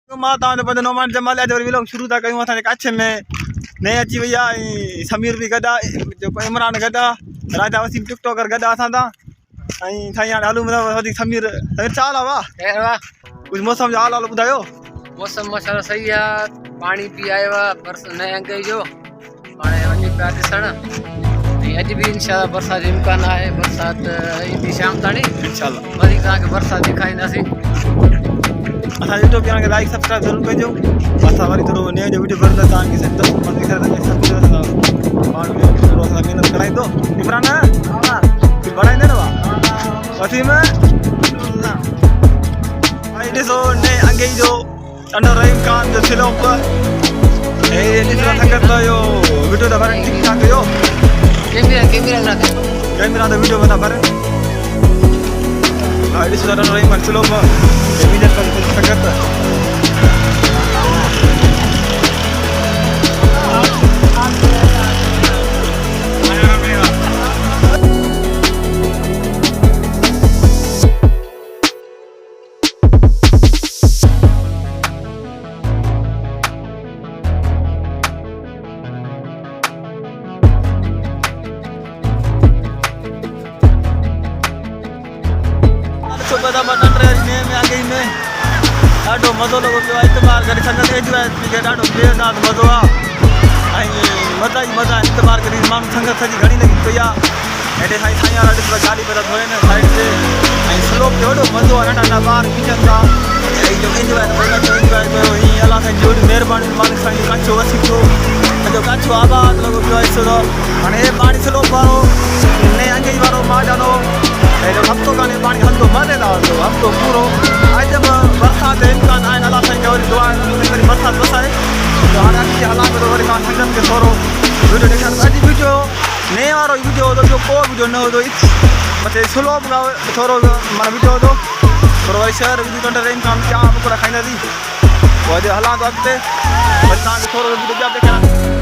माता ने बदनो मान जमाले जो विलोग शुरू था कयूं असां कच्छ में ने अची वई आहे समीर भी गदा जो इमरान गदा राजा वसीम टिकटॉकर गदा असां ता ऐं साईं हाणे हलूं मतलब वधीक समीर समीर चाल आहे वाह कुछ मौसम जो हाल हाल ॿुधायो मौसम माशाल्लाह सही आहे पानी पी आयो आहे बरस नए अंग जो हाणे वञी पिया ॾिसण ऐं अॼु बि इंशाल्लाह बरसात जो इम्कान आहे बरसात ईंदी शाम ताणी इंशाल्लाह वधीक तव्हांखे बरसात ॾेखारींदासीं असां यूट्यूब चैनल खे लाइक सब्सक्राइब ज़रूरु कजो असां वरी थोरो नए जो वीडियो भरंदा तव्हांखे पाण में थोरो असां महिनत कराईंदो इमरान कुझु बढ़ाईंदे न वाह वसीम हाणे ॾिसो नए अंगे जो अंडर रहीम खान जो स्लोप ऐं ॾिसो संगत जो वीडियो त भरनि ठीकु ठाक कयो कैमरा त वीडियो बता भरनि हा ॾिसो अंडर रहीम खान स्लोप मिनट पर संगत ॾाढो मज़ो लॻो पियो आहे इतमार करे संगत एंजॉय ॾाढो बेहदाद मज़ो आहे ऐं मज़ा ई मज़ा इतमार करे माण्हू संगत सॼी घणी लॻी पई आहे हेॾे साईं वारा ॾिसो गाॾी पिया धोइनि साइड ते ऐं स्लोप ते हेॾो मज़ो आहे नंढा नंढा ॿार खीचनि था ऐं जो एंजॉय एंजॉय कयो हीअं अलाह साईं जो महिरबानी मालिक साईं कच्छ वसी पियो सॼो कच्छ आबाद लॻो पियो आहे ॾिसो त हाणे हे पाणी स्लोप वारो नए अंगे वारो मां ॼाणो हेॾो हफ़्तो कान्हे पाणी हलंदो मज़ेदार हलंदो हफ़्तो पूरो अॼु बि बरसाति जो इम्कान आहे अलाह साईं खे वरी दुआ वरी बरसाति वसाए त हाणे अॻिते हलां पियो वरी मां संगत खे थोरो वीडियो ॾेखारियो अॼु वीडियो नए वारो वीडियो हो ॿियो को वीडियो न हो मथे स्लोप थोरो माना वीडियो हो थोरो वरी शहर विझी कंडर रहीम खान चांहि पकोड़ा खाईंदासीं पोइ अॼु हलां थो अॻिते वरी तव्हांखे थोरो वीडियो ॿिया ॾेखारियां